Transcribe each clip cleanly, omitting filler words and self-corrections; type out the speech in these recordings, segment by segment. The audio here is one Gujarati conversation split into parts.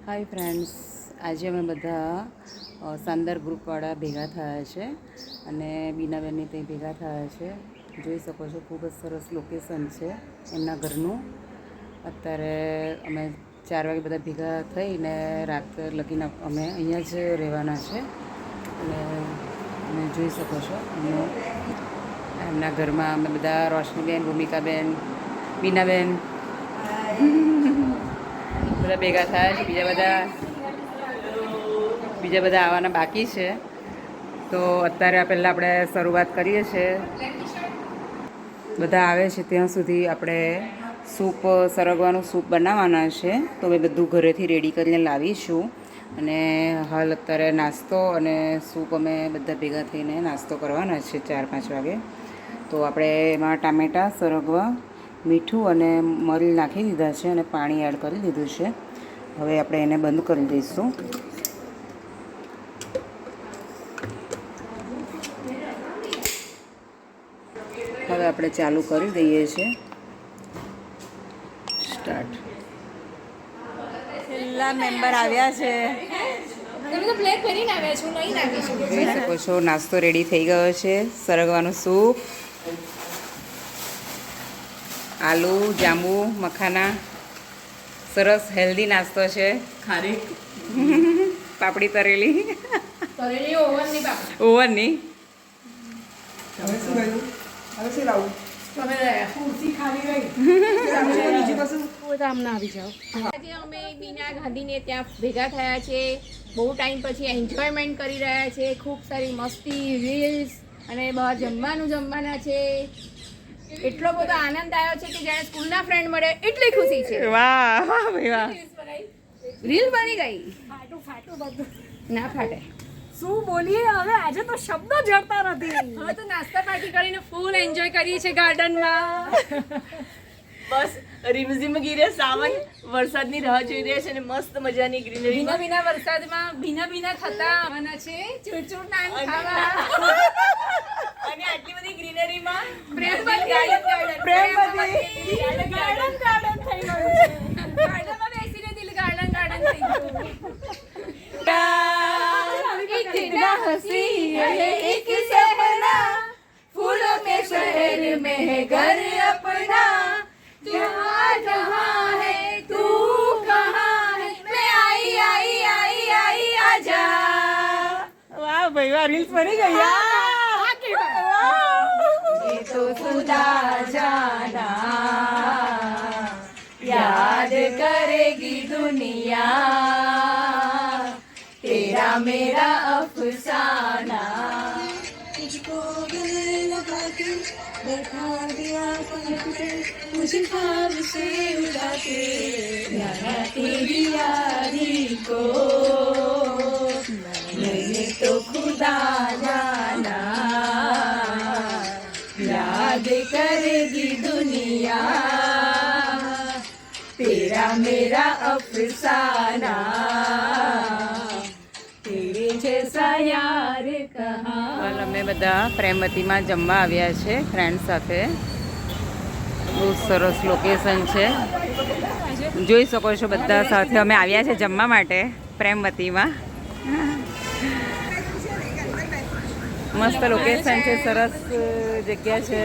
હાય ફ્રેન્ડ્સ, આજે અમે બધા શાનદાર ગ્રુપવાળા ભેગા થયા છે અને બીનાબેનની ત્યાં ભેગા થયા છે. જોઈ શકો છો, ખૂબ જ સરસ લોકેશન છે એમના ઘરનું. અત્યારે અમે 4 વાગે બધા ભેગા થઈને રાત લગીને અમે અહીંયા જ રહેવાના છે. અને તમે જોઈ શકો છો એમના ઘરમાં અમે બધા, રોશનીબેન, ભૂમિકાબેન, બીનાબેન બધા ભેગા થયા છે. બીજા બધા આવવાના બાકી છે. તો અત્યારે પહેલાં આપણે શરૂઆત કરીએ છીએ. બધા આવે છે ત્યાં સુધી આપણે સૂપ, સરગવાનું સૂપ બનાવવાના છે. તો અમે બધું ઘરેથી રેડી કરીને લાવીશું. અને હાલ અત્યારે નાસ્તો અને સૂપ અમે બધા ભેગા થઈને નાસ્તો કરવાના છે 4-5 વાગે. તો આપણે એમાં ટામેટાં, સરગવા, મીઠું અને મરી નાખી દીધા છે અને પાણી એડ કરી દીધું છે. હવે આપણે એને બંધ કરી દઈશું. હવે આપણે ચાલુ કરી દઈએ છીએ. સ્ટાર્ટ. છેલ્લા મેમ્બર આવ્યા છે. જોઈ શકો છો, નાસ્તો રેડી થઈ ગયો છે. સરગવાનું સૂપ, આલુ, જાંબુ, મખાના, સરસ હેલ્ધી નાસ્તો છે. ખારી પાપડી તરેલી ઓવનની. આજે અમે બીના ગાંધીને ત્યાં ભેગા થયા છે. બહુ ટાઈમ પછી એન્જોયમેન્ટ કરી રહ્યા છે. ખૂબ સારી મસ્તી, રીલ્સ અને બહાર જમવાના છે. એટલો બધો આનંદ આવ્યો છે કે જાણે સ્કૂલના ફ્રેન્ડ મળે એટલી ખુશી છે. વાહ ભાઈ વાહ. રીલ બની ગઈ. ના ફાટે. શું બોલીએ હવે? આજે તો શબ્દો જડતા નથી. હવે તો નાસ્તા પાર્ટી કરીને ફૂલ એન્જોય કરીએ છીએ ગાર્ડનમાં. બસ રીમઝીમ ગીરે સાવન વરસાદની રાહ જોઈ રહ્યા છે અને મસ્ત મજાની ગ્રીનરી. ભીના વરસાદમાં ભીના થતા આવવાના છે. ચૂરચૂર નામ ખાવા અને આટલી બધી ગ્રીનરીમાં પ્રેમવતી ગાર્ડન થઈ ગયું છે. ગાર્ડનમાં બેસીને દિલ ગાર્ડન થઈ ગયું. इतना हंसी है एक सपना, फूलों के शहर में है घर अपना, जहाँ जहाँ है तू कहाँ है, मैं आई आजा. વાહ ભાઈ વાહ, રીલ્સ બની ગઈ યાર. ये तो खुदा जाना, याद करेगी दुनिया, तेरा मेरा अफसाना. तुझको गले लगा के बैठा दिया पलक पे, मुझे ख्वाब से उड़ा के जाना तेरी यारी को, मैंने तो खुदा जाना, याद करेगी दुनिया, तेरा मेरा अफसाना, तेरे जैसा यार कहाँ. અમે બધા પ્રેમવતીમાં જમવા આવ્યા છે ફ્રેન્ડ સાથે. બહુ સરસ લોકેશન છે. જોઈ શકો છો, બધા સાથે અમે આવ્યા છે જમવા માટે પ્રેમવતીમાં. મસ્ત લોકેશન છે, સરસ જગ્યા છે.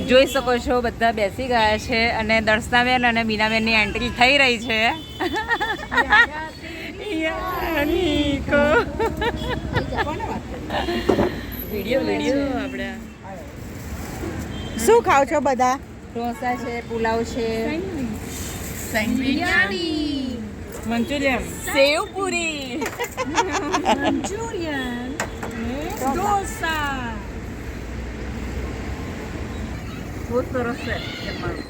જોઈ શકો છો, બધા બેસી ગયા છે અને દર્શનાબેન અને બીનાબેનની એન્ટ્રી થઈ રહી છે. વિડીયો આપણે. શું ખાવ છો બધા? ઢોસા છે, પુલાવ છે, બિરયાની, મંચુરિયન, સેવ પૂરી, મંચુરિયન, ઢોસા. બહુ સરસ છે જમવાનું.